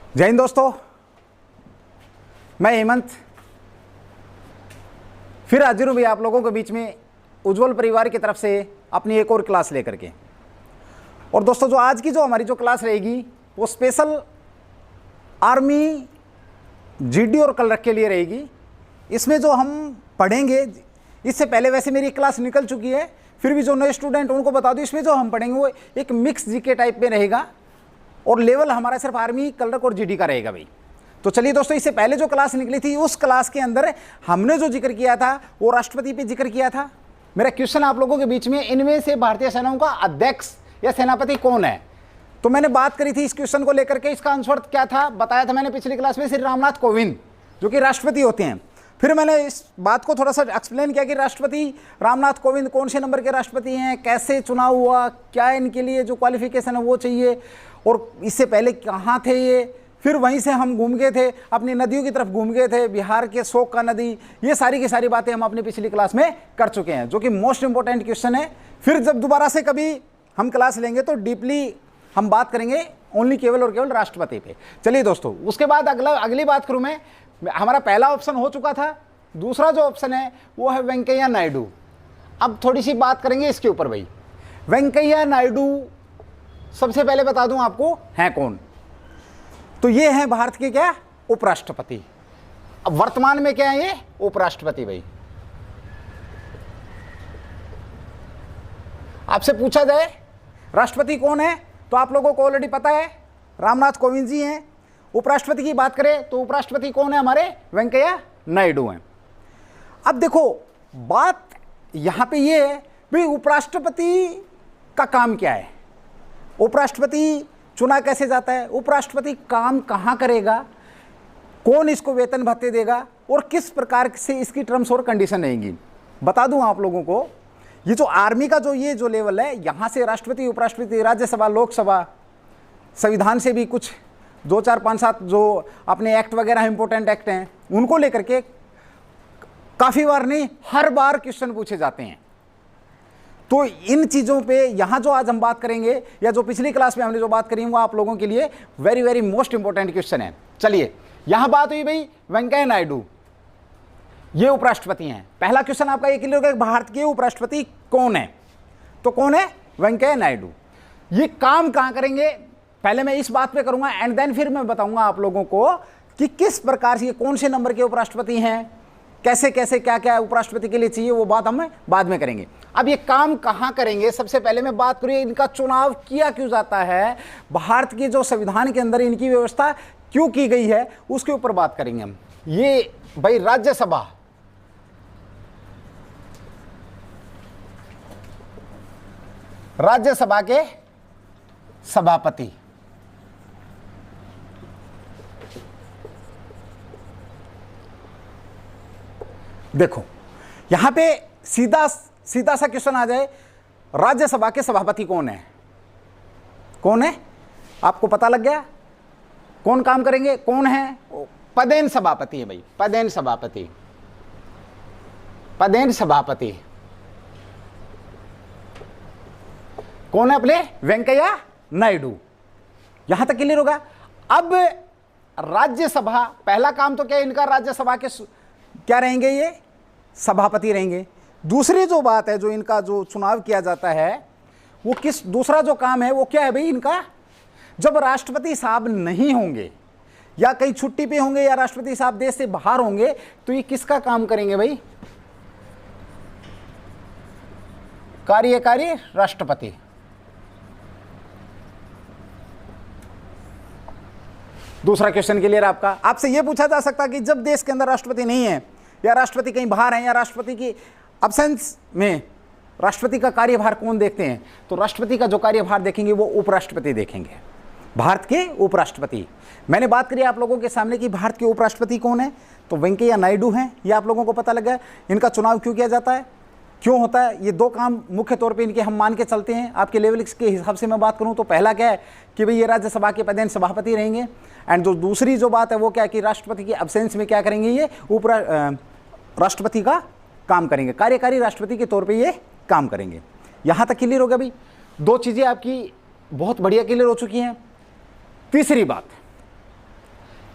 जय हिंद दोस्तों, मैं हेमंत फिर हाजिर हूँ भैया आप लोगों के बीच में उज्जवल परिवार की तरफ से अपनी एक और क्लास लेकर के। और दोस्तों जो आज की हमारी क्लास रहेगी वो स्पेशल आर्मी जीडी और क्लर्क के लिए रहेगी। इसमें जो हम पढ़ेंगे, इससे पहले वैसे मेरी क्लास निकल चुकी है, फिर भी जो नए स्टूडेंट उनको बता दूँ, इसमें जो हम पढ़ेंगे वो एक मिक्स जीके टाइप में रहेगा और लेवल हमारा सिर्फ आर्मी क्लर्क और जीडी का रहेगा भाई। तो चलिए दोस्तों, इससे पहले जो क्लास निकली थी उस क्लास के अंदर हमने जो जिक्र किया था वो राष्ट्रपति पे जिक्र किया था। मेरा क्वेश्चन आप लोगों के बीच में, इनमें से भारतीय सेनाओं का अध्यक्ष या सेनापति कौन है? तो मैंने बात करी थी इस क्वेश्चन को लेकर के, इसका आंसर क्या था बताया था मैंने पिछली क्लास में, श्री रामनाथ कोविंद जो कि राष्ट्रपति होते हैं। फिर मैंने इस बात को थोड़ा सा एक्सप्लेन किया कि राष्ट्रपति रामनाथ कोविंद कौन से नंबर के राष्ट्रपति हैं, कैसे चुनाव हुआ, क्या इनके लिए जो क्वालिफिकेशन है वो चाहिए, और इससे पहले कहाँ थे ये। फिर वहीं से हम घूम गए थे, अपनी नदियों की तरफ घूम गए थे, बिहार के शोक का नदी, ये सारी की सारी बातें हम अपनी पिछली क्लास में कर चुके हैं, जो कि मोस्ट इंपॉर्टेंट क्वेश्चन है। फिर जब दोबारा से कभी हम क्लास लेंगे तो डीपली हम बात करेंगे ओनली केवल और केवल राष्ट्रपति पे। चलिए दोस्तों, उसके बाद अगली बात करूं मैं, हमारा पहला ऑप्शन हो चुका था, दूसरा जो ऑप्शन है वो है वेंकैया नायडू। अब थोड़ी सी बात करेंगे इसके ऊपर भाई। वेंकैया नायडू सबसे पहले बता दूं आपको हैं कौन, तो ये हैं भारत के क्या उपराष्ट्रपति। अब वर्तमान में क्या है ये उपराष्ट्रपति भाई। आपसे पूछा जाए राष्ट्रपति कौन है तो आप लोगों को ऑलरेडी पता है, रामनाथ कोविंद जी हैं। उपराष्ट्रपति की बात करें तो उपराष्ट्रपति कौन है हमारे, वेंकैया नायडू हैं। अब देखो बात यहां पे ये है भाई, उपराष्ट्रपति का काम क्या है, उपराष्ट्रपति चुना कैसे जाता है, उपराष्ट्रपति काम कहां करेगा, कौन इसको वेतन भत्ते देगा और किस प्रकार से इसकी टर्म्स और कंडीशन रहेंगी। बता दूं आप लोगों को, ये जो आर्मी का ये जो लेवल है, यहां से राष्ट्रपति, उपराष्ट्रपति, राज्यसभा, लोकसभा, संविधान से भी कुछ 2, 4, 5, 7 जो अपने एक्ट वगैरह इंपॉर्टेंट एक्ट हैं उनको लेकर के काफी बार नहीं हर बार क्वेश्चन पूछे जाते हैं। तो इन चीजों पे यहां जो आज हम बात करेंगे या जो पिछली क्लास में हमने जो बात करी वो आप लोगों के लिए very very most important question है। चलिए यहां बात हुई भाई वेंकैया नायडू, ये उपराष्ट्रपति हैं। पहला क्वेश्चन आपका ये क्लियर होगा, भारत के उपराष्ट्रपति कौन है, तो कौन है वेंकैया नायडू। ये काम कहां करेंगे पहले मैं इस बात पे करूंगा, एंड देन फिर मैं बताऊंगा आप लोगों को कि किस प्रकार से ये कौन से नंबर के उपराष्ट्रपति हैं, कैसे कैसे क्या क्या उपराष्ट्रपति के लिए चाहिए, वो बात हम बाद में करेंगे। अब ये काम कहां करेंगे, सबसे पहले मैं बात करूं इनका चुनाव किया क्यों जाता है, भारत के जो संविधान के अंदर इनकी व्यवस्था क्यों की गई है, उसके ऊपर बात करेंगे हम। ये भाई राज्यसभा, राज्यसभा के सभापति, देखो यहां पे सीधा सा क्वेश्चन आ जाए, राज्यसभा के सभापति कौन है, कौन है आपको पता लग गया, कौन काम करेंगे, कौन है, पदेन सभापति है भाई, पदेन सभापति, पदेन सभापति कौन है अपने वेंकैया नायडू। यहां तक क्लियर होगा। अब राज्यसभा, पहला काम तो क्या इनका राज्यसभा के क्या रहेंगे, ये सभापति रहेंगे। दूसरी जो बात है, जो इनका जो चुनाव किया जाता है वो किस, दूसरा जो काम है वो क्या है भाई इनका, जब राष्ट्रपति साहब नहीं होंगे या कहीं छुट्टी पे होंगे या राष्ट्रपति साहब देश से बाहर होंगे तो ये किसका काम करेंगे भाई, कार्यकारी राष्ट्रपति। दूसरा क्वेश्चन क्लियर आपका। आपसे यह पूछा जा सकता है कि जब देश के अंदर राष्ट्रपति नहीं है या राष्ट्रपति कहीं बाहर है या राष्ट्रपति की अब्सेंस में राष्ट्रपति का कार्यभार कौन देखते हैं, तो राष्ट्रपति का जो कार्यभार देखेंगे वो उपराष्ट्रपति देखेंगे, भारत के उपराष्ट्रपति। मैंने बात करी आप लोगों के सामने कि भारत के उपराष्ट्रपति कौन है, तो वेंकैया नायडू हैं, ये आप लोगों को पता लगा। इनका चुनाव क्यों किया जाता है, क्यों होता है, ये 2 काम मुख्य तौर पे इनके हम मान के चलते हैं। आपके लेवल के हिसाब से मैं बात करूं तो पहला क्या है कि भाई ये राज्यसभा के पदेन सभापति रहेंगे, एंड जो दूसरी जो बात है वो क्या है कि राष्ट्रपति की अब्सेंस में क्या करेंगे, ये राष्ट्रपति का काम करेंगे, कार्यकारी राष्ट्रपति के तौर पे ये काम करेंगे। यहां तक क्लियर हो गया भाई। 2 चीजें आपकी बहुत बढ़िया क्लियर हो चुकी हैं। तीसरी बात,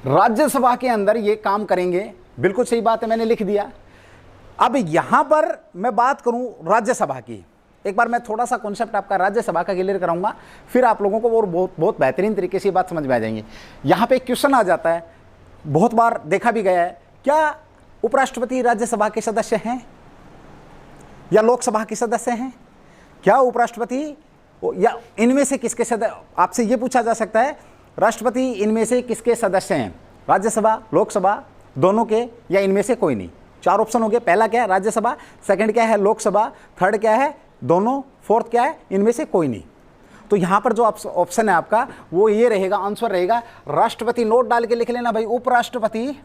राज्यसभा के अंदर ये काम करेंगे, बिल्कुल सही बात है, मैंने लिख दिया। अब यहां पर मैं बात करूं राज्यसभा की, एक बार मैं थोड़ा सा कॉन्सेप्ट आपका राज्यसभा का क्लियर कराऊंगा, फिर आप लोगों को और बहुत बेहतरीन तरीके से ये बात समझ में आ जाएंगी। यहां पे एक क्वेश्चन आ जाता है, बहुत बार देखा भी गया है, क्या उपराष्ट्रपति राज्यसभा के सदस्य हैं या लोकसभा के सदस्य हैं? क्या उपराष्ट्रपति या इनमें से किसके सदस्य, आपसे यह पूछा जा सकता है, राष्ट्रपति इनमें से किसके सदस्य हैं? राज्यसभा, लोकसभा, दोनों के, या इनमें से कोई नहीं? 4 ऑप्शन हो गए। पहला क्या है? राज्यसभा। सेकंड क्या है? लोकसभा। थर्ड क्या है? दोनों। फोर्थ क्या है? इनमें से कोई नहीं। तो यहां पर जो ऑप्शन है आपका वो ये रहेगा, आंसर रहेगा राष्ट्रपति। नोट डाल के लिख लेना भाई, उपराष्ट्रपति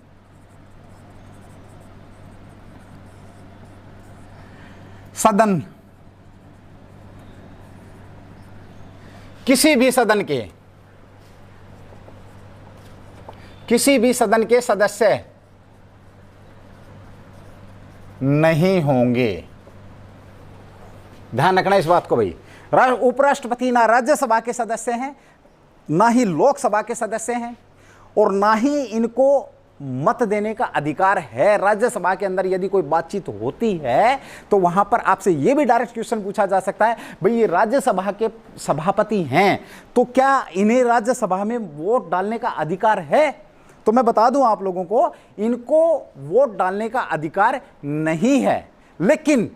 सदन, किसी भी सदन के सदस्य नहीं होंगे। ध्यान रखना इस बात को भाई। उपराष्ट्रपति ना राज्यसभा के सदस्य हैं, ना ही लोकसभा के सदस्य हैं, और ना ही इनको मत देने का अधिकार है। राज्यसभा के अंदर यदि कोई बातचीत होती है तो वहां पर आपसे यह भी डायरेक्ट क्वेश्चन पूछा जा सकता है, भाई ये राज्यसभा के सभापति हैं तो क्या इन्हें राज्यसभा में वोट डालने का अधिकार है? तो मैं बता दूं आप लोगों को, इनको वोट डालने का अधिकार नहीं है। लेकिन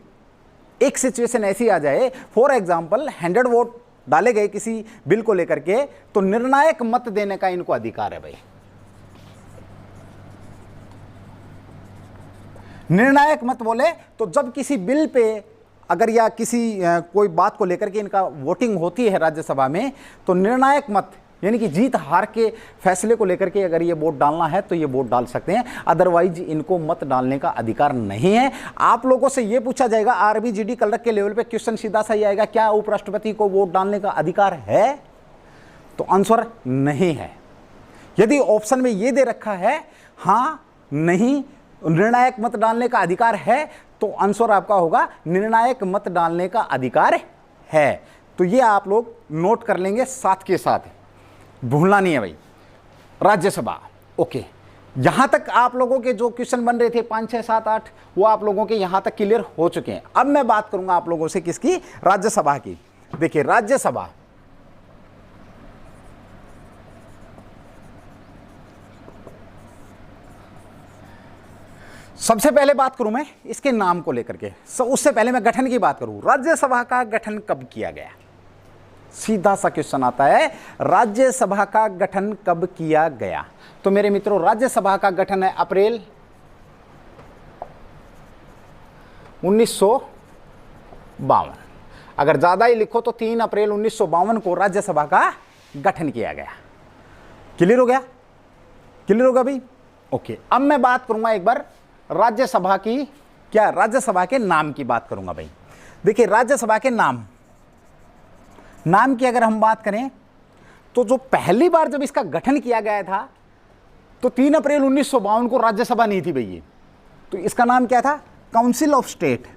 एक सिचुएशन ऐसी आ जाए, फॉर एग्जाम्पल 100 वोट डाले गए किसी बिल को लेकर के, तो निर्णायक मत देने का इनको अधिकार है भाई। निर्णायक मत बोले तो जब किसी बिल पे अगर या किसी कोई बात को लेकर के इनका वोटिंग होती है राज्यसभा में, तो निर्णायक मत यानी कि जीत हार के फैसले को लेकर के अगर ये वोट डालना है तो ये वोट डाल सकते हैं, अदरवाइज इनको मत डालने का अधिकार नहीं है। आप लोगों से ये पूछा जाएगा, आरबीजीडी क्लर्क के लेवल पे क्वेश्चन सीधा सा ही आएगा, क्या उपराष्ट्रपति को वोट डालने का अधिकार है? तो आंसर नहीं है। यदि ऑप्शन में ये दे रखा है हां, नहीं, निर्णायक मत डालने का अधिकार है, तो आंसर आपका होगा निर्णायक मत डालने का अधिकार है। तो ये आप लोग नोट कर लेंगे, साथ के साथ भूलना नहीं है भाई। राज्यसभा, ओके। यहां तक आप लोगों के जो क्वेश्चन बन रहे थे 5, 6, 7, 8, वो आप लोगों के यहां तक क्लियर हो चुके हैं। अब मैं बात करूंगा आप लोगों से किसकी? राज्यसभा की। देखिए राज्यसभा, सबसे पहले बात करूं मैं इसके नाम को लेकर के, उससे पहले मैं गठन की बात करूं। राज्यसभा का गठन कब किया गया? सीधा सा क्वेश्चन आता है, राज्यसभा का गठन कब किया गया? तो मेरे मित्रों, राज्यसभा का गठन है अप्रैल 1952। अगर ज्यादा ही लिखो तो 3 अप्रैल 1952 को राज्यसभा का गठन किया गया। क्लियर हो गया? क्लियर होगा भाई? ओके। अब मैं बात करूंगा एक बार राज्यसभा की, क्या राज्यसभा के नाम की बात करूंगा भाई। देखिए राज्यसभा के नाम की अगर हम बात करें तो जो पहली बार जब इसका गठन किया गया था तो 3 अप्रैल 1952 को राज्यसभा नहीं थी भाई ये, तो इसका नाम क्या था? Council of state.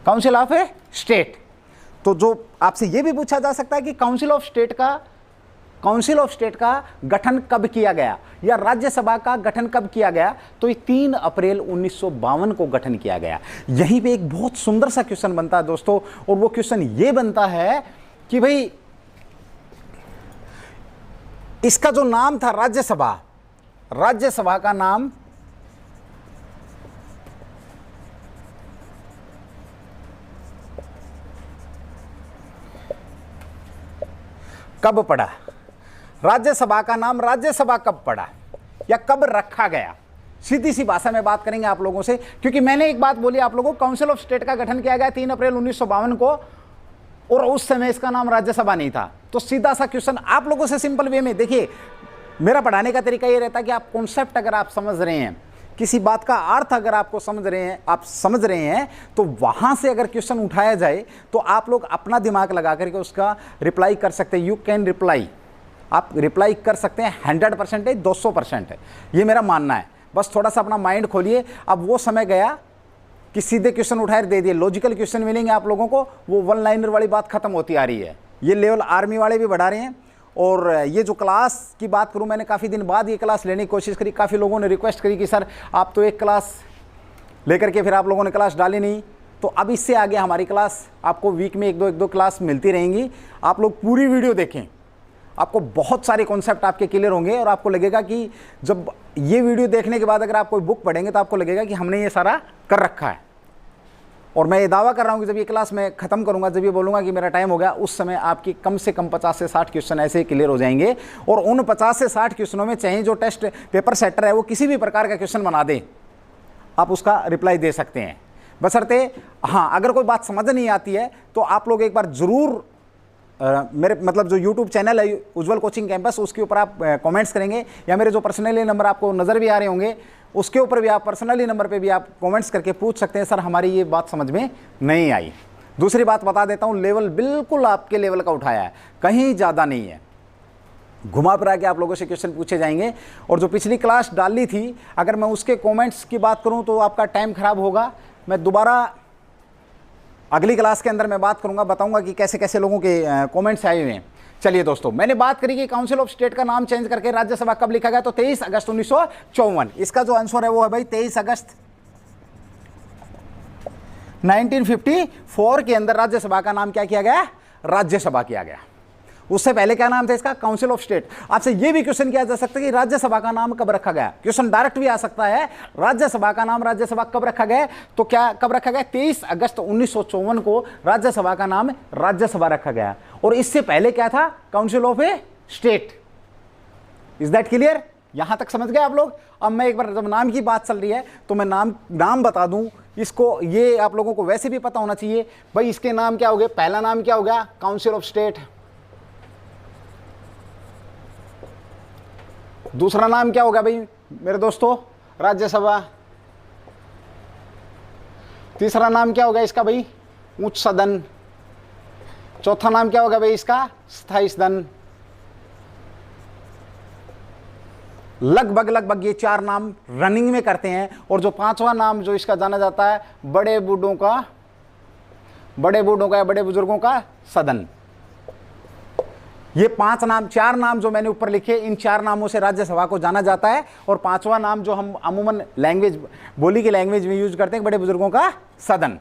Council of state. तो जो आपसे यह भी पूछा जा सकता है कि काउंसिल ऑफ स्टेट का गठन कब किया गया या राज्यसभा का गठन कब किया गया, तो ये 3 अप्रैल 1952 को गठन किया गया। यहीं पे एक बहुत सुंदर सा क्वेश्चन बनता है दोस्तों, और वो क्वेश्चन ये बनता है कि भाई इसका जो नाम था राज्यसभा का नाम कब पड़ा? राज्यसभा का नाम राज्यसभा कब पड़ा या कब रखा गया? सीधी सी भाषा में बात करेंगे आप लोगों से, क्योंकि मैंने एक बात बोली आप लोगों को, काउंसिल ऑफ स्टेट का गठन किया गया 3 अप्रैल 1952 को, और उस समय इसका नाम राज्यसभा नहीं था। तो सीधा सा क्वेश्चन आप लोगों से सिंपल वे में, देखिए मेरा पढ़ाने का तरीका ये रहता है कि आप कॉन्सेप्ट अगर आप समझ रहे हैं, किसी बात का अर्थ अगर आप समझ रहे हैं तो वहां से अगर क्वेश्चन उठाया जाए तो आप लोग अपना दिमाग लगा करके उसका रिप्लाई कर सकते हैं। यू कैन रिप्लाई, आप रिप्लाई कर सकते हैं 100% है, 200% है, ये मेरा मानना है। बस थोड़ा सा अपना माइंड खोलिए। अब वो समय गया कि सीधे क्वेश्चन उठाए दे दिए, लॉजिकल क्वेश्चन मिलेंगे आप लोगों को, वो वन लाइनर वाली बात खत्म होती आ रही है। ये लेवल आर्मी वाले भी बढ़ा रहे हैं। और ये जो क्लास की बात करूं, मैंने काफ़ी दिन बाद ये क्लास लेने की कोशिश करी, काफ़ी लोगों ने रिक्वेस्ट करी कि सर आप तो एक क्लास लेकर के फिर आप लोगों ने क्लास डाली नहीं, तो अब इससे आगे हमारी क्लास आपको वीक में एक दो क्लास मिलती रहेंगी। आप लोग पूरी वीडियो देखें, आपको बहुत सारे कॉन्सेप्ट आपके क्लियर होंगे और आपको लगेगा कि जब ये वीडियो देखने के बाद अगर आप कोई बुक पढ़ेंगे तो आपको लगेगा कि हमने ये सारा कर रखा है। और मैं ये दावा कर रहा हूँ कि जब ये क्लास मैं ख़त्म करूँगा, जब ये बोलूँगा कि मेरा टाइम हो गया, उस समय आपकी कम से कम 50 से 60 क्वेश्चन ऐसे क्लियर हो जाएंगे। और उन 50 से 60 क्वेश्चनों में चाहे जो टेस्ट पेपर सेटर है वो किसी भी प्रकार का क्वेश्चन बना दे, आप उसका रिप्लाई दे सकते हैं। बशर्ते हाँ, अगर कोई बात समझ नहीं आती है तो आप लोग एक बार ज़रूर मेरे मतलब जो YouTube चैनल है उज्ज्वल कोचिंग कैंपस, उसके ऊपर आप कमेंट्स करेंगे, या मेरे जो पर्सनली नंबर आपको नज़र भी आ रहे होंगे उसके ऊपर भी आप पर्सनली नंबर पे भी आप कमेंट्स करके पूछ सकते हैं, सर हमारी ये बात समझ में नहीं आई। दूसरी बात बता देता हूँ, लेवल बिल्कुल आपके लेवल का उठाया है, कहीं ज़्यादा नहीं है। घुमा फिरा के आप लोगों से क्वेश्चन पूछे जाएंगे। और जो पिछली क्लास डाली थी, अगर मैं उसके कमेंट्स की बात करूं तो आपका टाइम खराब होगा। मैं दोबारा अगली क्लास के अंदर मैं बात करूंगा, बताऊंगा कि कैसे कैसे लोगों के कमेंट्स आए हुए हैं। चलिए दोस्तों, मैंने बात करी कि काउंसिल ऑफ स्टेट का नाम चेंज करके राज्यसभा कब लिखा गया, तो 23 अगस्त 1954। इसका जो आंसर है वो है भाई 23 अगस्त 1954 के अंदर राज्यसभा का नाम क्या किया गया, राज्यसभा किया गया। उससे पहले क्या नाम था इसका, काउंसिल ऑफ स्टेट। आपसे ये भी क्वेश्चन किया जा सकता है कि राज्यसभा का नाम कब रखा गया, क्वेश्चन डायरेक्ट भी आ सकता है, राज्यसभा का नाम राज्यसभा कब रखा गया, तो क्या कब रखा गया, 23 अगस्त 1954 को राज्यसभा का नाम राज्यसभा रखा गया। और इससे पहले क्या था, council of A state. Is that clear, यहां तक समझ गए आप लोग। अब मैं एक बार, जब नाम की बात चल रही है तो मैं नाम बता दूं इसको, ये आप लोगों को वैसे भी पता होना चाहिए भाई इसके नाम क्या हो गए। पहला नाम क्या हो गया, काउंसिल ऑफ स्टेट। दूसरा नाम क्या होगा भाई मेरे दोस्तों, राज्यसभा। तीसरा नाम क्या होगा इसका भाई, उच्च सदन। चौथा नाम क्या होगा भाई इसका, स्थायी सदन। लगभग ये 4 नाम रनिंग में करते हैं। और जो 5वां नाम जो इसका जाना जाता है, बड़े बूढ़ों का या बड़े बुजुर्गों का सदन। ये 4 नाम जो मैंने ऊपर लिखे, इन 4 नामों से राज्यसभा को जाना जाता है। और 5वां नाम जो हम अमूमन बोली की लैंग्वेज में यूज करते हैं, बड़े बुजुर्गों का सदन।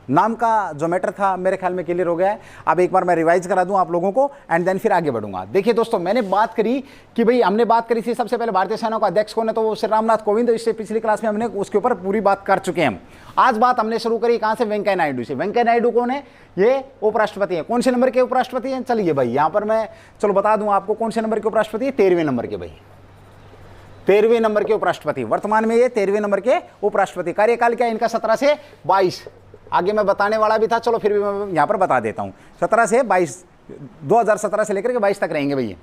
नाम का जो मैटर था मेरे ख्याल में क्लियर हो गया है। अब एक बार मैं रिवाइज करा दूं आप लोगों को एंड देन फिर आगे बढ़ूंगा। देखिए दोस्तों, मैंने बात करी कि भाई हमने बात करी थी सबसे पहले भारतीय सेना का अध्यक्ष कौन है, तो वो श्री रामनाथ कोविंद। इससे पिछली क्लास में हमने उसके ऊपर पूरी बात कर चुके हैं। आज बात हमने शुरू करी कहां से, वेंकैया नायडू से। वेंकैया नायडू कौन है, ये उपराष्ट्रपति है। कौन से नंबर के उपराष्ट्रपति हैं, चलिए भाई यहां पर मैं चलो बता दूं आपको कौन से नंबर के उपराष्ट्रपति है, 13वें नंबर के भाई, 13वें नंबर के उपराष्ट्रपति। वर्तमान में ये 13वें नंबर के उपराष्ट्रपति। कार्यकाल क्या है इनका, 17 से 22। आगे मैं बताने वाला भी था, चलो फिर भी मैं यहां पर बता देता हूं। 17 से 22, 2017 से लेकर के 22 तक रहेंगे भैया।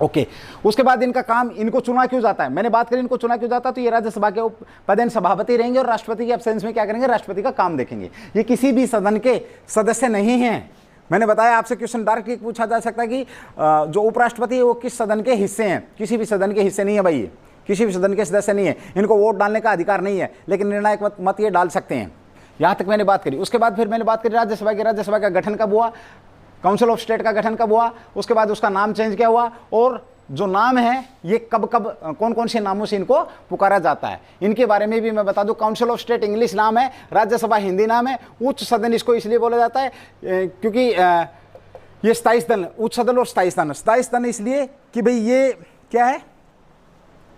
ओके, उसके बाद इनका काम, इनको चुना क्यों जाता है, मैंने बात करी इनको चुना क्यों जाता है, तो ये राज्यसभा के पदेन सभापति रहेंगे और राष्ट्रपति के एब्सेंस में क्या करेंगे, राष्ट्रपति का काम देखेंगे। ये किसी भी सदन के सदस्य नहीं हैं। मैंने बताया आपसे क्वेश्चन डायरेक्ट पूछा जा सकता है कि जो उपराष्ट्रपति है वो किस सदन के हिस्से हैं, किसी भी सदन के हिस्से नहीं है भाई, ये किसी भी सदन के सदस्य नहीं है, इनको वोट डालने का अधिकार नहीं है, लेकिन निर्णायक मत ये डाल सकते हैं। यहां तक मैंने बात करी। उसके बाद फिर मैंने बात करी राज्यसभा की। राज्यसभा का गठन कब हुआ, काउंसिल ऑफ स्टेट का गठन कब हुआ, उसके बाद उसका नाम चेंज क्या हुआ, और जो नाम है ये कब कौन कौन से नामों से इनको पुकारा जाता है, इनके बारे में भी मैं बता दूं। काउंसिल ऑफ स्टेट इंग्लिश नाम है, राज्यसभा हिंदी नाम है, उच्च सदन इसको इसलिए बोला जाता है क्योंकि ये स्थायी सदन, उच्च सदन और स्थायी सदन इसलिए कि भाई ये क्या है,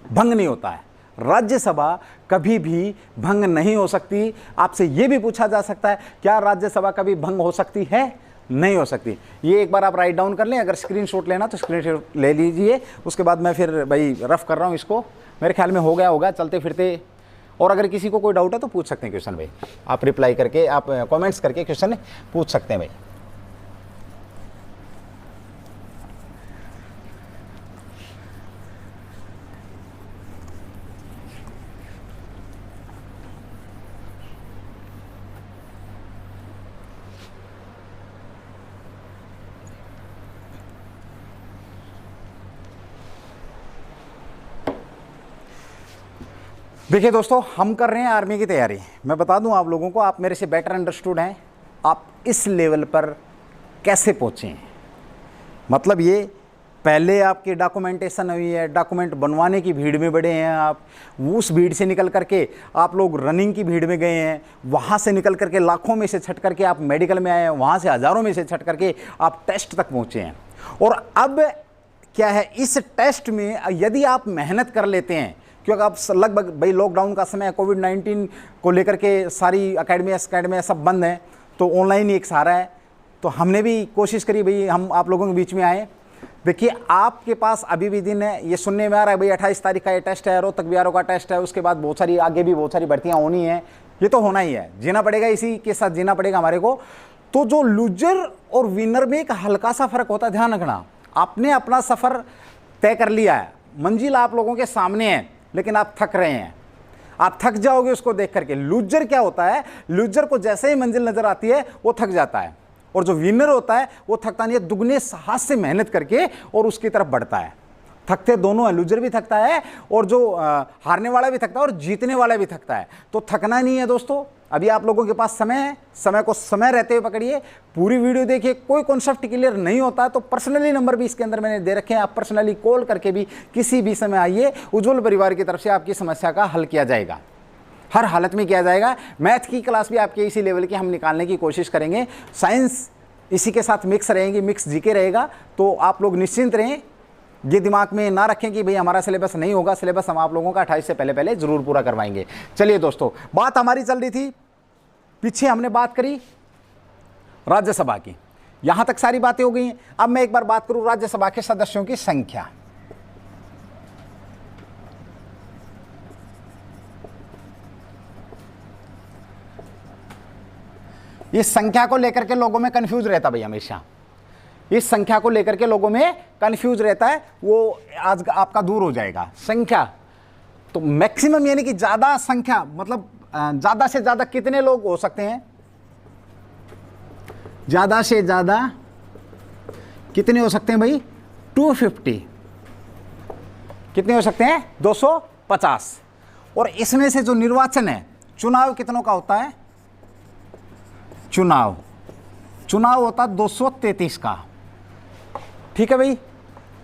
भंग नहीं होता है। राज्यसभा कभी भी भंग नहीं हो सकती। आपसे यह भी पूछा जा सकता है क्या राज्यसभा कभी भंग हो सकती है, नहीं हो सकती। ये एक बार आप राइट डाउन कर लें, अगर स्क्रीनशॉट लेना तो स्क्रीनशॉट ले लीजिए। उसके बाद मैं फिर भाई रफ कर रहा हूँ इसको, मेरे ख्याल में हो गया होगा चलते फिरते। और अगर किसी को कोई डाउट है तो पूछ सकते हैं क्वेश्चन भाई, आप रिप्लाई करके, आप कमेंट्स करके क्वेश्चन पूछ सकते हैं भाई। देखिए दोस्तों, हम कर रहे हैं आर्मी की तैयारी। मैं बता दूं आप लोगों को, आप मेरे से बेटर अंडरस्टूड हैं। आप इस लेवल पर कैसे पहुँचे हैं, मतलब ये पहले आपकी डॉक्यूमेंटेशन हुई है, डॉक्यूमेंट बनवाने की भीड़ में बढ़े हैं आप, उस भीड़ से निकल करके आप लोग रनिंग की भीड़ में गए हैं, वहाँ से निकल करके लाखों में से छट करके आप मेडिकल में आए हैं, वहाँ से हज़ारों में से छट करके आप टेस्ट तक पहुँचे हैं। और अब क्या है, इस टेस्ट में यदि आप मेहनत कर लेते हैं, क्योंकि अब लगभग भाई लॉकडाउन का समय है, कोविड-19 को लेकर के सारी अकेडमी सब बंद हैं, तो ऑनलाइन ही एक सहारा है। तो हमने भी कोशिश करी भाई हम आप लोगों के बीच में आए। देखिए आपके पास अभी भी दिन है, ये सुनने में आ रहा है भाई 28 तारीख का ये टेस्ट है, रोहतक बीआरओ का टेस्ट है, उसके बाद बहुत सारी आगे भी बहुत सारी भर्तियाँ होनी है, ये तो होना ही है, जीना पड़ेगा, इसी के साथ जीना पड़ेगा हमारे को। तो जो लूजर और विनर में एक हल्का सा फर्क होता है, ध्यान रखना। आपने अपना सफ़र तय कर लिया है, मंजिल आप लोगों के सामने है, लेकिन आप थक रहे हैं, आप थक जाओगे उसको देख करके। लूजर क्या होता है, लूजर को जैसे ही मंजिल नजर आती है वो थक जाता है, और जो विनर होता है वो थकता नहीं है, दुगने साहस से मेहनत करके और उसकी तरफ बढ़ता है। थकते दोनों है, लूजर भी थकता है और जो हारने वाला भी थकता है और जीतने वाला भी थकता है। तो थकना नहीं है दोस्तों, अभी आप लोगों के पास समय है, समय को समय रहते हुए पकड़िए, पूरी वीडियो देखिए। कोई कॉन्सेप्ट क्लियर नहीं होता तो पर्सनली नंबर भी इसके अंदर मैंने दे रखे हैं, आप पर्सनली कॉल करके भी किसी भी समय आइए, उज्ज्वल परिवार की तरफ से आपकी समस्या का हल किया जाएगा, हर हालत में किया जाएगा। मैथ की क्लास भी आपके इसी लेवल की हम निकालने की कोशिश करेंगे, साइंस इसी के साथ मिक्स रहेंगी, मिक्स जीके रहेगा। तो आप लोग निश्चिंत रहें, ये दिमाग में ना रखें कि भाई हमारा सिलेबस नहीं होगा, सिलेबस हम आप लोगों का 28 से पहले जरूर पूरा करवाएंगे। चलिए दोस्तों, बात हमारी चल रही थी, पीछे हमने बात करी राज्यसभा की, यहां तक सारी बातें हो गई हैं। अब मैं एक बार बात करूं राज्यसभा के सदस्यों की संख्या। इस संख्या को लेकर के लोगों में कंफ्यूज रहता भाई, हमेशा इस संख्या को लेकर के लोगों में कंफ्यूज रहता है, वो आज आपका दूर हो जाएगा। संख्या तो मैक्सिमम यानी कि ज्यादा संख्या, मतलब ज्यादा से ज्यादा कितने लोग हो सकते हैं, ज्यादा से ज्यादा कितने हो सकते हैं भाई, 250। कितने हो सकते हैं, 250। और इसमें से जो निर्वाचन है, चुनाव कितनों का होता है, चुनाव होता है 233 का, ठीक है भाई,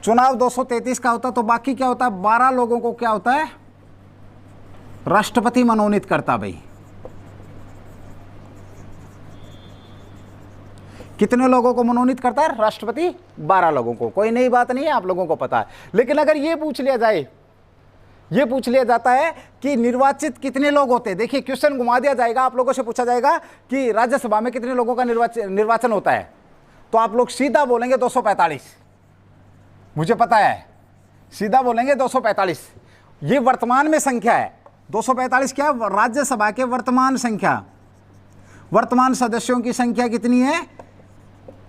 चुनाव 233 का होता। तो बाकी क्या होता है, 12 लोगों को क्या होता है, राष्ट्रपति मनोनीत करता भाई। कितने लोगों को मनोनीत करता है राष्ट्रपति, 12 लोगों को। कोई नई बात नहीं है, आप लोगों को पता है। लेकिन अगर ये पूछ लिया जाता है कि निर्वाचित कितने लोग होते हैं, देखिए क्वेश्चन घुमा दिया जाएगा, आप लोगों से पूछा जाएगा कि राज्यसभा में कितने लोगों का निर्वाचन होता है, तो आप लोग सीधा बोलेंगे 245। मुझे पता है, सीधा बोलेंगे 245। ये वर्तमान में संख्या है, 245 क्या है, राज्यसभा के वर्तमान संख्या, वर्तमान सदस्यों की संख्या कितनी है,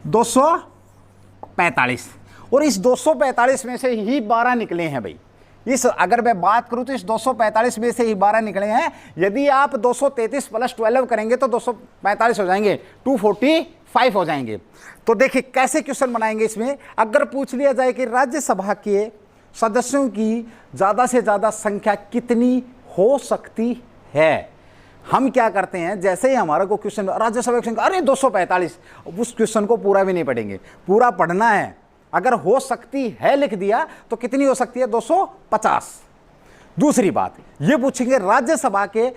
245। और इस 245 में से ही 12 निकले हैं भाई। इस अगर मैं बात करूं तो इस 245 में से ही 12 निकले हैं। यदि आप 233 + 12 करेंगे तो 245 हो जाएंगे, 245 हो जाएंगे। तो देखिए कैसे क्वेश्चन बनाएंगे इसमें। अगर पूछ लिया जाए कि राज्यसभा के सदस्यों की ज्यादा से ज्यादा संख्या कितनी हो सकती है, हम क्या करते हैं, जैसे ही हमारा को क्वेश्चन राज्यसभा की संख्या, अरे 245, उस क्वेश्चन को पूरा भी नहीं पढ़ेंगे, पूरा पढ़ना है। अगर हो सकती है लिख दिया तो कितनी हो सकती है, 250। दूसरी बात ये पूछेंगे राज्यसभा के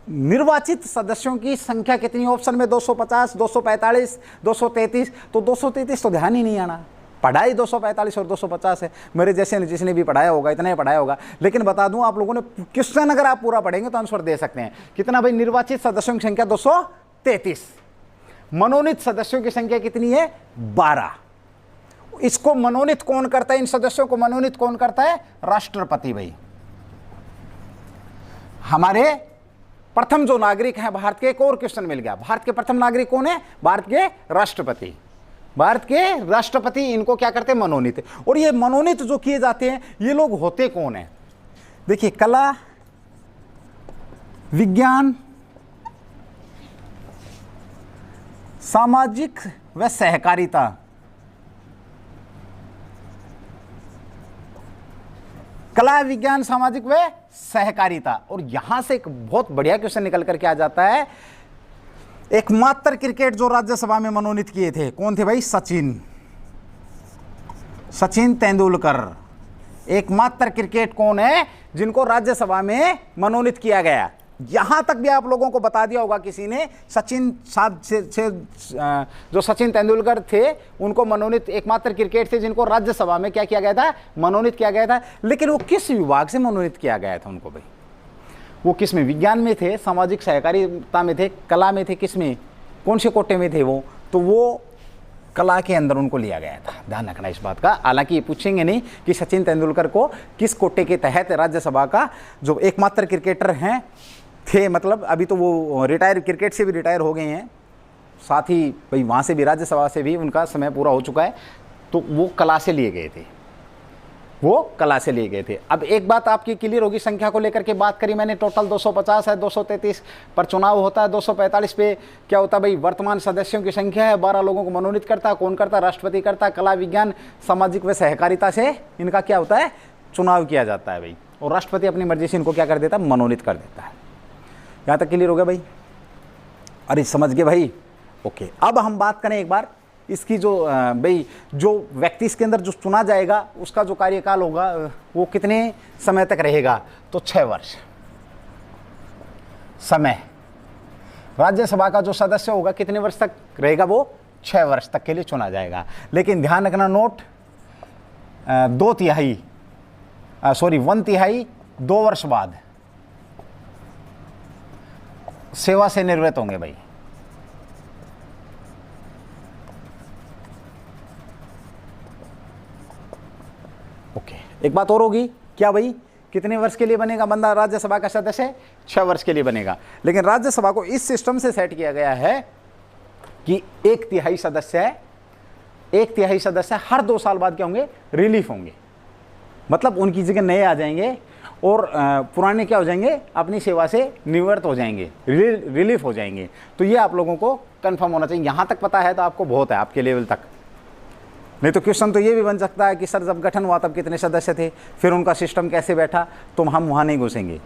निर्वाचित सदस्यों की संख्या कितनी, ऑप्शन में 250, 245, 233। तो 233 तो ध्यान ही नहीं आना, पढ़ाई 245 और 250 है। मेरे जैसे ने जिसने भी पढ़ाया होगा इतना ही पढ़ाया होगा। लेकिन बता दूं आप लोगों ने क्वेश्चन अगर आप पूरा पढ़ेंगे तो आंसर दे सकते हैं। कितना भाई, निर्वाचित सदस्यों की संख्या 233, मनोनीत सदस्यों की संख्या कितनी है, 12। इसको मनोनीत कौन करता है, इन सदस्यों को मनोनीत कौन करता है, राष्ट्रपति भाई। हमारे प्रथम जो नागरिक हैं भारत के, एक और क्वेश्चन मिल गया, भारत के प्रथम नागरिक कौन है, भारत के राष्ट्रपति। भारत के राष्ट्रपति इनको क्या करते हैं, मनोनीत। और ये मनोनीत जो किए जाते हैं ये लोग होते कौन है, देखिए कला, विज्ञान, सामाजिक व सहकारिता, कला, विज्ञान, सामाजिक व सहकारिता। और यहां से एक बहुत बढ़िया क्वेश्चन निकल करके आ जाता है। एकमात्र क्रिकेट जो राज्यसभा में मनोनीत किए थे कौन थे भाई? सचिन तेंदुलकर। एकमात्र क्रिकेट कौन है जिनको राज्यसभा में मनोनीत किया गया? यहां तक भी आप लोगों को बता दिया होगा किसी ने, जो सचिन तेंदुलकर थे उनको मनोनीत एकमात्र क्रिकेट थे जिनको राज्यसभा में क्या किया गया था? मनोनीत किया गया था। लेकिन वो किस विभाग से मनोनीत किया गया था उनको भाई? वो किस में? विज्ञान में थे, सामाजिक सहकारिता में थे, कला में थे, किस में? कौन से कोटे में थे वो? तो वो कला के अंदर उनको लिया गया था। ध्यान रखना इस बात का। हालांकि ये पूछेंगे नहीं कि सचिन तेंदुलकर को किस कोटे के तहत राज्यसभा का जो एकमात्र क्रिकेटर हैं थे, मतलब अभी तो वो रिटायर, क्रिकेट से भी रिटायर हो गए हैं, साथ ही भाई वहाँ से भी राज्यसभा से भी उनका समय पूरा हो चुका है, तो वो कला से लिए गए थे, वो कला से लिए गए थे। अब एक बात आपकी क्लियर होगी, संख्या को लेकर के बात करी मैंने, टोटल 250 है, 233 पर चुनाव होता है, 245 पे क्या होता है भाई? वर्तमान सदस्यों की संख्या है, 12 लोगों को मनोनीत करता है। कौन करता है? राष्ट्रपति करता है। कला, विज्ञान, सामाजिक व सहकारिता से इनका क्या होता है? चुनाव किया जाता है भाई, और राष्ट्रपति अपनी मर्जी से इनको क्या कर देता है? मनोनीत कर देता है। यहाँ तक क्लियर हो गया भाई? अरे समझ गए भाई? ओके। अब हम बात करें एक बार इसकी, जो भाई जो व्यक्ति इसके अंदर जो चुना जाएगा उसका जो कार्यकाल होगा वो कितने समय तक रहेगा? तो 6 वर्ष समय। राज्यसभा का जो सदस्य होगा कितने वर्ष तक रहेगा? वो 6 वर्ष तक के लिए चुना जाएगा। लेकिन ध्यान रखना, नोट, 1/3 2 वर्ष बाद सेवा से निवृत्त होंगे भाई। ओके। एक बात और होगी, क्या भाई? कितने वर्ष के लिए बनेगा बंदा राज्यसभा का सदस्य? 6 वर्ष के लिए बनेगा। लेकिन राज्यसभा को इस सिस्टम से सेट किया गया है कि 1/3 सदस्य है, 1/3 सदस्य हर 2 साल बाद क्या होंगे? रिलीफ होंगे, मतलब उनकी जगह नए आ जाएंगे और पुराने क्या हो जाएंगे? अपनी सेवा से निवृत्त हो जाएंगे, रिलीफ हो जाएंगे। तो ये आप लोगों को कंफर्म होना चाहिए। यहाँ तक पता है तो आपको बहुत है, आपके लेवल तक। नहीं तो क्वेश्चन तो ये भी बन सकता है कि सर जब गठन हुआ तब कितने सदस्य थे, फिर उनका सिस्टम कैसे बैठा, तो हम वहाँ नहीं घुसेंगे,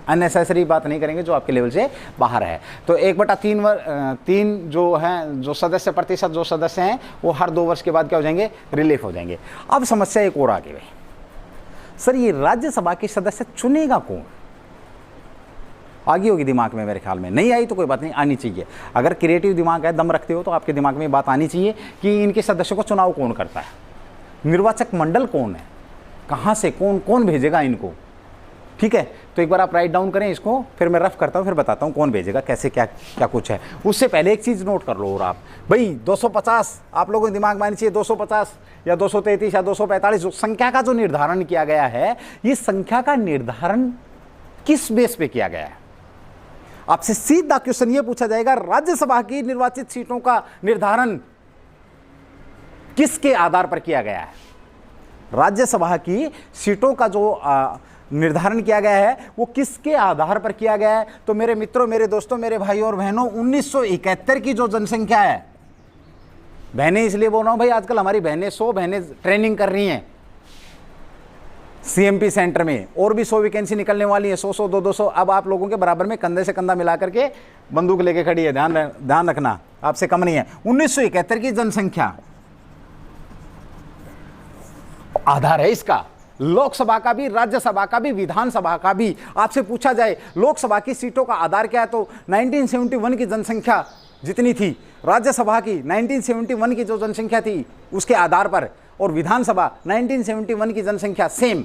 अननेसेसरी बात नहीं करेंगे जो आपके लेवल से बाहर है। तो 1/3 जो हैं, जो सदस्य प्रतिशत जो सदस्य हैं वो हर 2 वर्ष के बाद क्या हो जाएंगे? रिलीफ हो जाएंगे। अब समस्या एक और आगे भाई, सर ये राज्यसभा के सदस्य चुनेगा कौन? आगी होगी दिमाग में, मेरे ख्याल में नहीं आई तो कोई बात नहीं, आनी चाहिए। अगर क्रिएटिव दिमाग है, दम रखते हो, तो आपके दिमाग में बात आनी चाहिए कि इनके सदस्यों को चुनाव कौन करता है, निर्वाचक मंडल कौन है, कहाँ से कौन भेजेगा इनको। ठीक है, तो एक बार आप राइट डाउन करें इसको, फिर मैं रफ करता हूँ, फिर बताता हूँ कौन भेजेगा, कैसे क्या क्या कुछ है। उससे पहले एक चीज़ नोट कर लो, और आप भाई 250 आप लोगों के दिमाग में आनी चाहिए, 250 या 233 या 245 जो संख्या का जो निर्धारण किया गया है, ये संख्या का निर्धारण किस बेस पे किया गया है? आपसे सीधा क्वेश्चन ये पूछा जाएगा, राज्यसभा की निर्वाचित सीटों का निर्धारण किसके आधार पर किया गया है? राज्यसभा की सीटों का जो निर्धारण किया गया है वो किसके आधार पर किया गया है? तो मेरे मित्रों, मेरे दोस्तों, मेरे भाइयों और बहनों, 1971 की जो जनसंख्या है, बहनें इसलिए बोल रहा हूं भाई, आजकल हमारी बहनें 100 बहनें ट्रेनिंग कर रही हैं सीएमपी सेंटर में, और भी 100 वैकेंसी निकलने वाली है, 100 200। अब आप लोगों के बराबर में कंधे से कंधा मिला करके बंदूक लेके खड़ी है, ध्यान रखना, आपसे कम नहीं है। 1971 की जनसंख्या आधार है इसका, लोकसभा का भी, राज्यसभा का भी, विधानसभा का भी। आपसे पूछा जाए लोकसभा की सीटों का आधार क्या है, तो 1971 की जनसंख्या जितनी थी, राज्यसभा की 1971 की जो जनसंख्या थी उसके आधार पर, और विधानसभा 1971 की जनसंख्या सेम,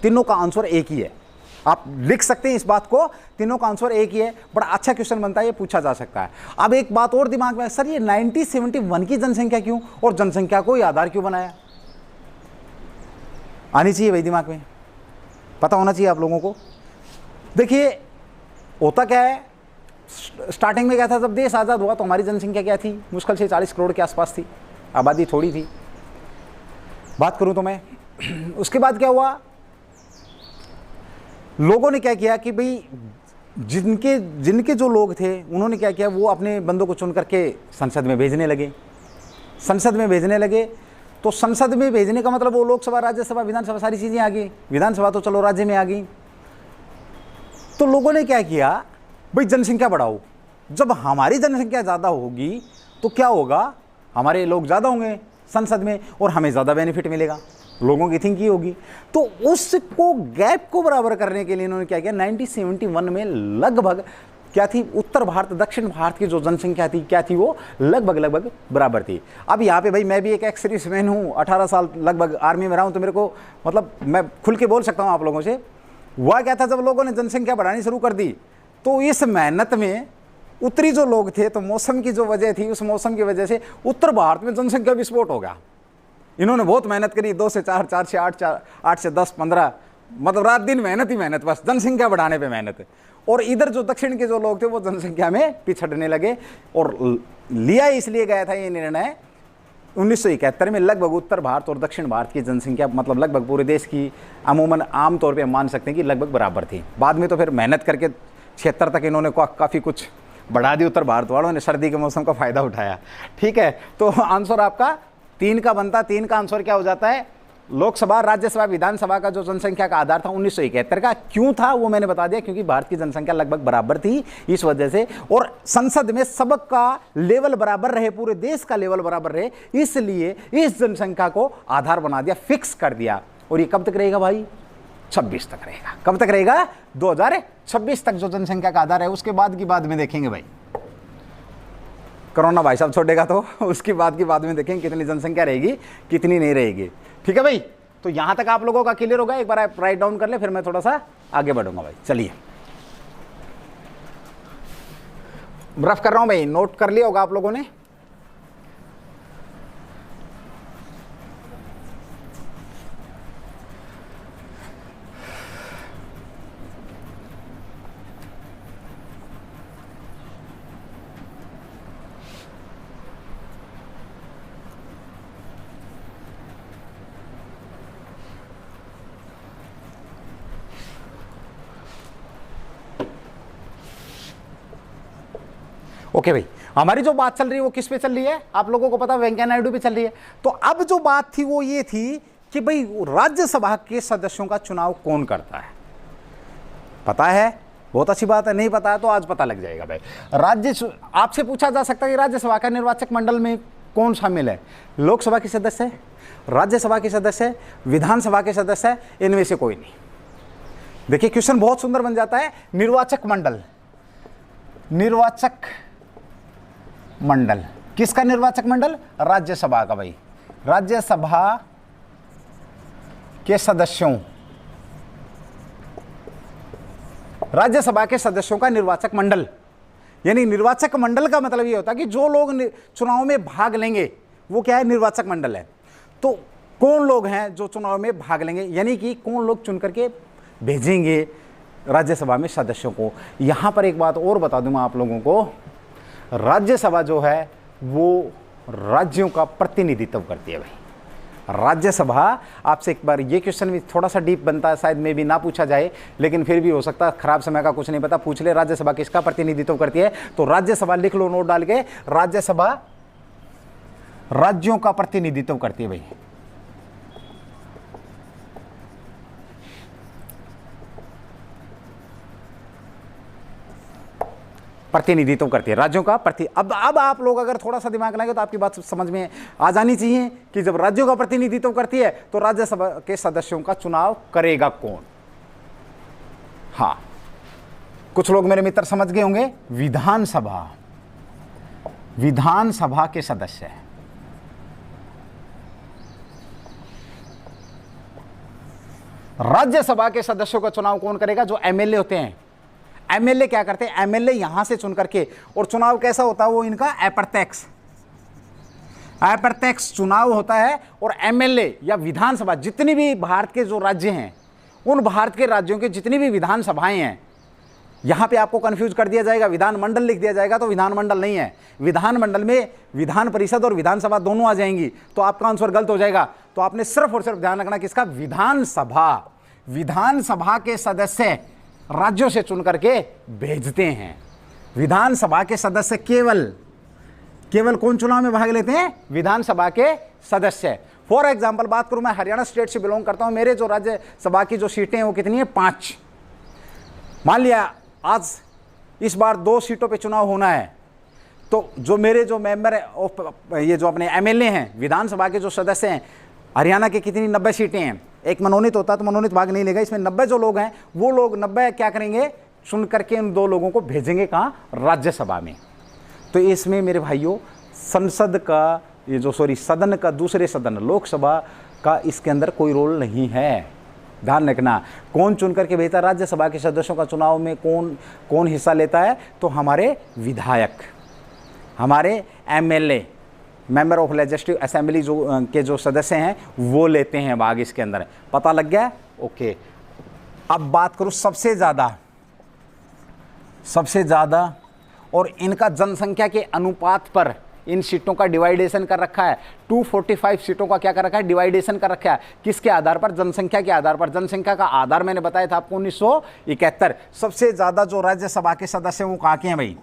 तीनों का आंसर एक ही है। आप लिख सकते हैं इस बात को, तीनों का आंसर एक ही है। बड़ा अच्छा क्वेश्चन बनता है, ये पूछा जा सकता है। अब एक बात और दिमाग में, सर ये 1971 की जनसंख्या क्यों, और जनसंख्या को ही आधार क्यों बनाया? आनी चाहिए भाई दिमाग में, पता होना चाहिए आप लोगों को। देखिए होता क्या है, स्टार्टिंग में क्या था, जब देश आज़ाद हुआ तो हमारी जनसंख्या क्या थी, मुश्किल से 40 करोड़ के आसपास थी, आबादी थोड़ी थी बात करूं तो मैं। उसके बाद क्या हुआ, लोगों ने क्या किया कि भाई जिनके जो लोग थे उन्होंने क्या किया, वो अपने बंदों को चुन करके संसद में भेजने लगे। तो संसद में भेजने का मतलब वो लोकसभा, राज्यसभा, विधानसभा सारी चीज़ें आ गई। विधानसभा तो चलो राज्य में आ गई, तो लोगों ने क्या किया, भाई जनसंख्या बढ़ाओ। जब हमारी जनसंख्या ज़्यादा होगी तो क्या होगा, हमारे लोग ज़्यादा होंगे संसद में और हमें ज़्यादा बेनिफिट मिलेगा, लोगों की थिंक ये होगी। तो उसको गैप को बराबर करने के लिए इन्होंने क्या किया, 1971 में लगभग क्या थी, उत्तर भारत दक्षिण भारत की जो जनसंख्या थी क्या थी, वो लगभग बराबर थी। अब यहाँ पे भाई मैं भी एक एक्स सर्विसमैन हूँ, 18 साल लगभग आर्मी में रहा हूँ, तो मेरे को मतलब मैं खुल के बोल सकता हूँ आप लोगों से। हुआ क्या था, जब लोगों ने जनसंख्या बढ़ानी शुरू कर दी तो इस मेहनत में उत्तरी जो लोग थे, तो मौसम की जो वजह थी, उस मौसम की वजह से उत्तर भारत में जनसंख्या विस्फोट हो गया। इन्होंने बहुत मेहनत करी, 2 से 4, 4 से 8, 8 से 10, 15, मतलब रात दिन मेहनत ही मेहनत, बस जनसंख्या बढ़ाने पे मेहनत। और इधर जो दक्षिण के जो लोग थे वो जनसंख्या में पिछड़ने लगे। और लिया इसलिए गया था ये निर्णय 1971 में, लगभग उत्तर भारत और दक्षिण भारत की जनसंख्या मतलब लगभग पूरे देश की अमूमन आम तौर पे हम मान सकते हैं कि लगभग बराबर थी। बाद में तो फिर मेहनत करके 76 तक इन्होंने काफ़ी कुछ बढ़ा दी, उत्तर भारत वालों ने सर्दी के मौसम का फ़ायदा उठाया। ठीक है, तो आंसर आपका 3 का बनता, 3 का आंसर क्या हो जाता है, लोकसभा, राज्यसभा, विधानसभा का जो जनसंख्या का आधार था 1971 का। क्यों था वो मैंने बता दिया, क्योंकि भारत की जनसंख्या लगभग बराबर थी इस वजह से, और संसद में सबका लेवल बराबर रहे, पूरे देश का लेवल बराबर रहे, इसलिए इस जनसंख्या को आधार बना दिया, फिक्स कर दिया। और ये कब तक रहेगा भाई, 26 तक रहेगा। कब तक रहेगा, 2026 तक जो जनसंख्या का आधार है। उसके बाद की बाद में देखेंगे भाई, कोरोना भाई साहब छोड़ेगा तो उसकी बाद की बाद में देखेंगे कितनी जनसंख्या रहेगी, कितनी नहीं रहेगी। ठीक है भाई, तो यहां तक आप लोगों का क्लियर होगा। एक बार आप राइट डाउन कर ले, फिर मैं थोड़ा सा आगे बढ़ूंगा भाई। चलिए रफ कर रहा हूं भाई, नोट कर लिया होगा आप लोगों ने। ओके भाई, हमारी जो बात चल रही है वो किस पे चल रही है, आप लोगों को पता, वेंकैया नायडू पे चल रही है। तो अब जो बात थी वो ये थी कि भाई राज्यसभा के सदस्यों का चुनाव कौन करता है। पता है, बहुत अच्छी बात है। नहीं पता है तो आज पता लग जाएगा भाई। आपसे पूछा जा सकता है कि राज्यसभा का निर्वाचक मंडल में कौन शामिल है, लोकसभा के सदस्य है, राज्यसभा के सदस्य है, विधानसभा के सदस्य है, इनमें से कोई नहीं। देखिए क्वेश्चन बहुत सुंदर बन जाता है। निर्वाचक मंडल, निर्वाचक मंडल किसका निर्वाचक मंडल, राज्यसभा का भाई। राज्यसभा के सदस्यों, राज्यसभा के सदस्यों का निर्वाचक मंडल, यानी निर्वाचक मंडल का मतलब ये होता है कि जो लोग चुनाव में भाग लेंगे वो क्या है, निर्वाचक मंडल है। तो कौन लोग हैं जो चुनाव में भाग लेंगे, यानी कि कौन लोग चुन करके भेजेंगे राज्यसभा में सदस्यों को। यहां पर एक बात और बता दूं मैं आप लोगों को, राज्यसभा जो है वो राज्यों का प्रतिनिधित्व करती है भाई। राज्यसभा, आपसे एक बार ये क्वेश्चन भी थोड़ा सा डीप बनता है, शायद में भी ना पूछा जाए, लेकिन फिर भी हो सकता है, खराब समय का कुछ नहीं पता, पूछ ले, राज्यसभा किसका प्रतिनिधित्व करती है। तो राज्यसभा लिख लो नोट डाल के, राज्यसभा राज्यों का प्रतिनिधित्व करती है भाई। प्रतिनिधित्व करती है राज्यों का अब आप लोग अगर थोड़ा सा दिमाग लगाएंगे तो आपकी बात समझ में आ जानी चाहिए कि जब राज्यों का प्रतिनिधित्व करती है तो राज्यसभा के सदस्यों का चुनाव करेगा कौन। हाँ, कुछ लोग मेरे मित्र समझ गए होंगे, विधानसभा, विधानसभा के सदस्य। राज्यसभा के सदस्यों का चुनाव कौन करेगा, जो एमएलए होते हैं। एमएलए क्या करते हैं, एमएलए यहां से चुन करके, और चुनाव कैसा होता है वो इनका अप्रत्यक्ष, अप्रत्यक्ष चुनाव होता है। और एमएलए या विधानसभा, जितनी भी भारत के जो राज्य हैं, उन भारत के राज्यों के जितनी भी विधानसभाएं हैं, यहां पे आपको कंफ्यूज कर दिया जाएगा, विधानमंडल लिख दिया जाएगा तो विधानमंडल नहीं है। विधानमंडल में विधान परिषद और विधानसभा दोनों आ जाएंगी, तो आपका आंसर गलत हो जाएगा। तो आपने सिर्फ और सिर्फ ध्यान रखना किसका, विधानसभा। विधानसभा के सदस्य राज्यों से चुन करके भेजते हैं। विधानसभा के सदस्य केवल कौन चुनाव में भाग लेते हैं, विधानसभा के सदस्य। फॉर एग्जांपल बात करूं, मैं हरियाणा स्टेट से बिलोंग करता हूं, मेरे जो राज्यसभा की जो सीटें हैं वो कितनी है, 5। मान लिया आज इस बार 2 सीटों पे चुनाव होना है, तो जो मेरे जो मेंबर है, ये जो अपने एमएलए हैं, विधानसभा के जो सदस्य हैं, हरियाणा के कितनी 90 सीटें हैं, एक मनोनीत होता तो मनोनीत भाग नहीं लेगा, इसमें 90 जो लोग हैं वो लोग 90 क्या करेंगे, चुन करके उन 2 लोगों को भेजेंगे कहाँ, राज्यसभा में। तो इसमें मेरे भाइयों संसद का ये जो सदन का दूसरे सदन लोकसभा का इसके अंदर कोई रोल नहीं है। ध्यान रखना, कौन चुन करके भेजता है राज्यसभा के सदस्यों का चुनाव में, कौन हिस्सा लेता है, तो हमारे विधायक, हमारे MLA, member of legislative assembly जो जो सदस्य हैं वो लेते हैं भाग इसके अंदर। पता लग गया? ओके। अब बात करूं सबसे ज़्यादा और इनका जनसंख्या के अनुपात पर इन सीटों का डिवाइडेशन कर रखा है। 245 सीटों का क्या कर रखा है, डिवाइडेशन कर रखा है। किसके आधार पर? जनसंख्या के आधार पर। जनसंख्या का आधार मैंने बताया था आपको 1971। सबसे ज़्यादा जो राज्यसभा के सदस्य वो कहाँ के हैं भाई?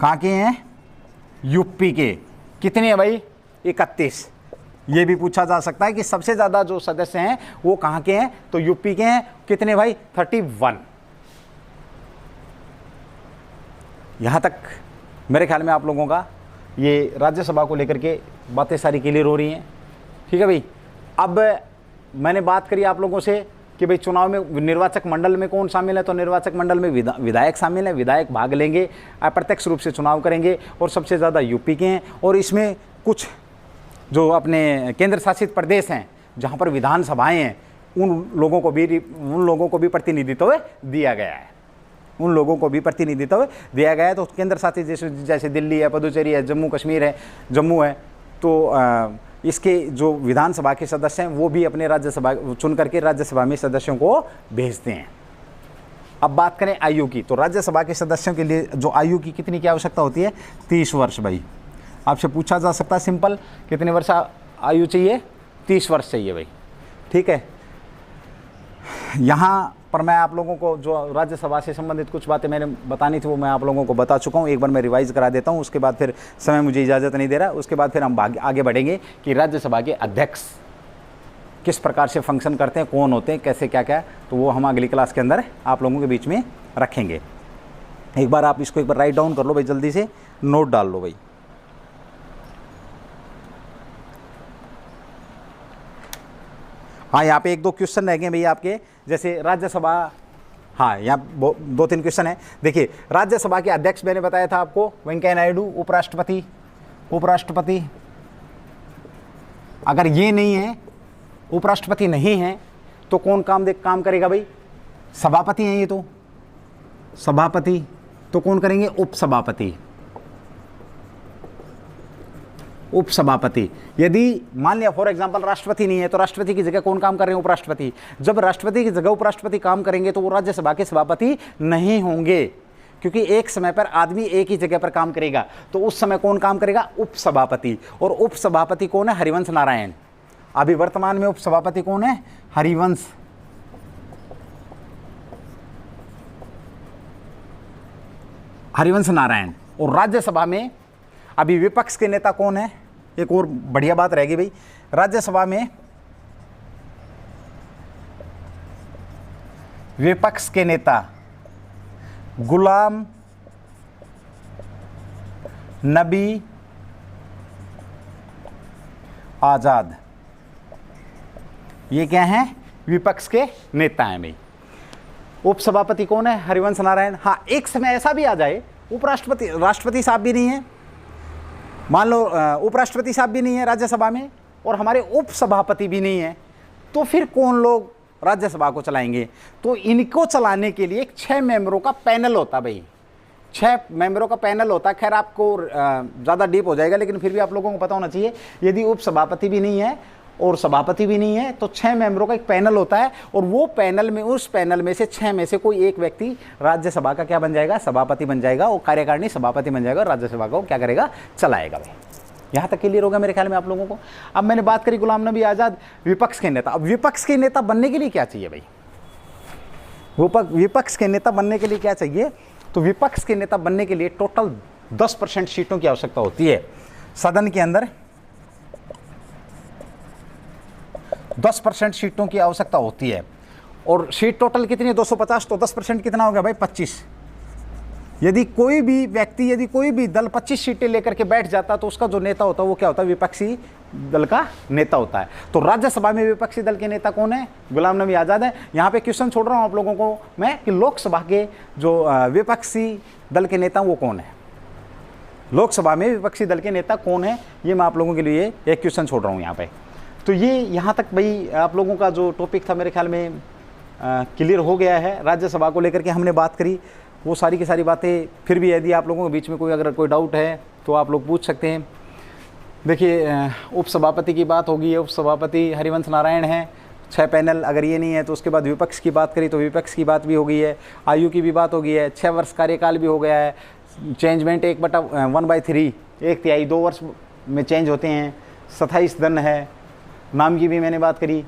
कहाँ के हैं? यूपी के। कितने हैं भाई? 31। ये भी पूछा जा सकता है कि सबसे ज़्यादा जो सदस्य हैं वो कहाँ के हैं, तो यूपी के हैं। कितने भाई? 31। यहाँ तक मेरे ख्याल में आप लोगों का ये राज्यसभा को लेकर के बातें सारी क्लियर हो रही हैं। ठीक है भाई। अब मैंने बात करी आप लोगों से कि भाई चुनाव में निर्वाचक मंडल में कौन शामिल है, तो निर्वाचक मंडल में विधायक शामिल है। विधायक भाग लेंगे, अप्रत्यक्ष रूप से चुनाव करेंगे और सबसे ज़्यादा यूपी के हैं। और इसमें कुछ जो अपने केंद्र शासित प्रदेश हैं जहाँ पर विधानसभाएँ हैं उन लोगों को भी प्रतिनिधित्व दिया गया है। उन लोगों को भी प्रतिनिधित्व दिया गया है। तो केंद्र शासित जैसे दिल्ली है, पुदुचेरी है, जम्मू कश्मीर है, जम्मू है, तो इसके जो विधानसभा के सदस्य हैं वो भी अपने राज्यसभा चुन करके राज्यसभा में सदस्यों को भेजते हैं। अब बात करें आयु की, तो राज्यसभा के सदस्यों के लिए जो आयु की कितनी की आवश्यकता होती है? 30 वर्ष भाई। आपसे पूछा जा सकता है सिंपल, कितने वर्ष आयु चाहिए? 30 वर्ष चाहिए भाई। ठीक है। यहाँ पर मैं आप लोगों को जो राज्यसभा से संबंधित कुछ बातें मैंने बतानी थी वो मैं आप लोगों को बता चुका हूँ। एक बार मैं रिवाइज करा देता हूँ, उसके बाद फिर समय मुझे इजाज़त नहीं दे रहा। उसके बाद फिर हम आगे बढ़ेंगे कि राज्यसभा के अध्यक्ष किस प्रकार से फंक्शन करते हैं, कौन होते हैं, कैसे क्या क्या, तो वो हम अगली क्लास के अंदर आप लोगों के बीच में रखेंगे। एक बार आप इसको एक बार राइट डाउन कर लो भाई, जल्दी से नोट डाल लो भाई। हाँ, यहाँ पे 1-2 क्वेश्चन रह गए भैया आपके, जैसे राज्यसभा, हाँ यहाँ 2-3 क्वेश्चन है। देखिए राज्यसभा के अध्यक्ष मैंने बताया था आपको वेंकैया नायडू, उपराष्ट्रपति। अगर ये नहीं है, उपराष्ट्रपति नहीं है, तो कौन काम करेगा भाई? सभापति हैं ये तो, सभापति। तो कौन करेंगे? उपसभापति। यदि मान लिया फॉर एग्जांपल राष्ट्रपति नहीं है, तो राष्ट्रपति की जगह कौन काम कर रहे हैं? उपराष्ट्रपति। जब राष्ट्रपति की जगह उपराष्ट्रपति काम करेंगे तो वो राज्यसभा के सभापति नहीं होंगे, क्योंकि एक समय पर आदमी एक ही जगह पर काम करेगा, तो उस समय कौन काम करेगा? उपसभापति। और उपसभापति कौन है? हरिवंश नारायण। अभी वर्तमान में उपसभापति कौन है? हरिवंश नारायण। और राज्यसभा में अभी विपक्ष के नेता कौन है? एक और बढ़िया बात रहेगी भाई, राज्यसभा में विपक्ष के नेता गुलाम नबी आजाद, ये क्या हैं? विपक्ष के नेता हैं भाई। उपसभापति कौन है? हरिवंश नारायण। हाँ, एक समय ऐसा भी आ जाए उपराष्ट्रपति, राष्ट्रपति साहब भी नहीं है, मान लो उपराष्ट्रपति साहब भी नहीं है राज्यसभा में और हमारे उपसभापति भी नहीं है, तो फिर कौन लोग राज्यसभा को चलाएंगे? तो इनको चलाने के लिए 6 मेंबरों का पैनल होता भाई, 6 मेंबरों का पैनल होता। खैर आपको ज़्यादा डीप हो जाएगा, लेकिन फिर भी आप लोगों को पता होना चाहिए, यदि उपसभापति भी नहीं है और सभापति भी नहीं है तो 6 मेंबरों का एक पैनल होता है, और वो पैनल में, उस पैनल में से 6 में से कोई एक व्यक्ति राज्यसभा का क्या बन जाएगा? सभापति बन जाएगा, और कार्यकारिणी सभापति बन जाएगा, राज्यसभा को क्या करेगा? चलाएगा भाई। यहाँ तक क्लियर होगा मेरे ख्याल में आप लोगों को। अब मैंने बात करी गुलाम नबी आज़ाद, विपक्ष के नेता। अब विपक्ष के नेता बनने के लिए क्या चाहिए भाई? विपक्ष के नेता बनने के लिए क्या चाहिए? तो विपक्ष के नेता बनने के लिए टोटल 10% सीटों की आवश्यकता होती है सदन के अंदर। 10% सीटों की आवश्यकता होती है, और सीट टोटल कितनी है 250, तो 10% कितना हो गया भाई 25। यदि कोई भी व्यक्ति, यदि कोई भी दल 25 सीटें लेकर के बैठ जाता तो उसका जो नेता होता है वो क्या होता है, विपक्षी दल का नेता होता है। तो राज्यसभा में विपक्षी दल के नेता कौन है, गुलाम नबी आज़ाद है। यहाँ पे क्वेश्चन छोड़ रहा हूँ आप लोगों को मैं कि लोकसभा के जो विपक्षी दल के नेता वो कौन है, लोकसभा में विपक्षी दल के नेता कौन है, ये मैं आप लोगों के लिए एक क्वेश्चन छोड़ रहा हूँ यहाँ पे। तो ये यहाँ तक भाई आप लोगों का जो टॉपिक था मेरे ख्याल में क्लियर हो गया है। राज्यसभा को लेकर के हमने बात करी, वो सारी की सारी बातें। फिर भी यदि आप लोगों के बीच में कोई अगर कोई डाउट है तो आप लोग पूछ सकते हैं। देखिए उपसभापति की बात होगी, उपसभापति हरिवंश नारायण हैं, 6 पैनल, अगर ये नहीं है तो उसके बाद विपक्ष की बात करी तो विपक्ष की बात भी हो गई है, आयु की भी बात हो गई है, 6 वर्ष कार्यकाल भी हो गया है, चेंजमेंट 1/3, 1/3 2 वर्ष में चेंज होते हैं, 27 दन है, नाम की भी मैंने बात करी,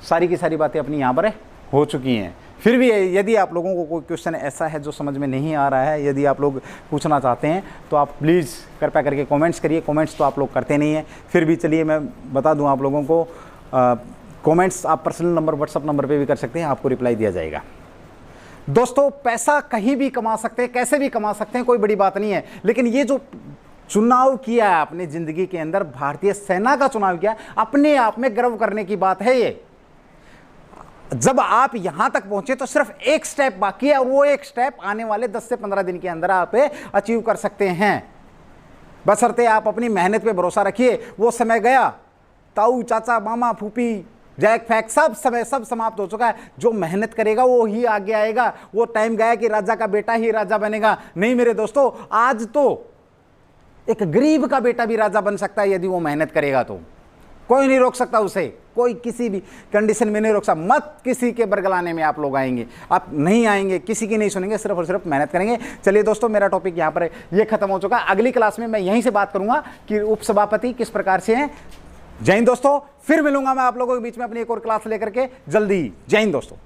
सारी की सारी बातें अपनी यहाँ पर हो चुकी हैं। फिर भी यदि आप लोगों को कोई क्वेश्चन ऐसा है जो समझ में नहीं आ रहा है, यदि आप लोग पूछना चाहते हैं तो आप प्लीज़ कृपया करके कमेंट्स करिए। कमेंट्स तो आप लोग करते नहीं हैं, फिर भी चलिए मैं बता दूं आप लोगों को, कमेंट्स आप पर्सनल नंबर व्हाट्सअप नंबर पे भी कर सकते हैं, आपको रिप्लाई दिया जाएगा। दोस्तों पैसा कहीं भी कमा सकते हैं, कैसे भी कमा सकते हैं, कोई बड़ी बात नहीं है, लेकिन ये जो चुनाव किया है अपनी ज़िंदगी के अंदर, भारतीय सेना का चुनाव किया, अपने आप में गर्व करने की बात है ये। जब आप यहां तक पहुंचे तो सिर्फ एक स्टेप बाकी है, और वो एक स्टेप आने वाले 10 से 15 दिन के अंदर आप अचीव कर सकते हैं, बशर्ते आप अपनी मेहनत पे भरोसा रखिए। वो समय गया, ताऊ चाचा मामा फूफी जैक फैक सब समय सब समाप्त हो चुका है। जो मेहनत करेगा वो ही आगे आएगा। वो टाइम गया कि राजा का बेटा ही राजा बनेगा, नहीं मेरे दोस्तों, आज तो एक गरीब का बेटा भी राजा बन सकता है यदि वो मेहनत करेगा। तो कोई नहीं रोक सकता उसे, कोई किसी भी कंडीशन में नहीं रोक सकता। मत किसी के बरगलाने में आप लोग आएंगे, आप नहीं आएंगे, किसी की नहीं सुनेंगे, सिर्फ और सिर्फ मेहनत करेंगे। चलिए दोस्तों, मेरा टॉपिक यहाँ पर ये खत्म हो चुका। अगली क्लास में मैं यहीं से बात करूंगा कि उपसभापति किस प्रकार से हैं। जय हिंद दोस्तों, फिर मिलूंगा मैं आप लोगों के बीच में अपनी एक और क्लास लेकर के जल्दी। जय हिंद दोस्तों।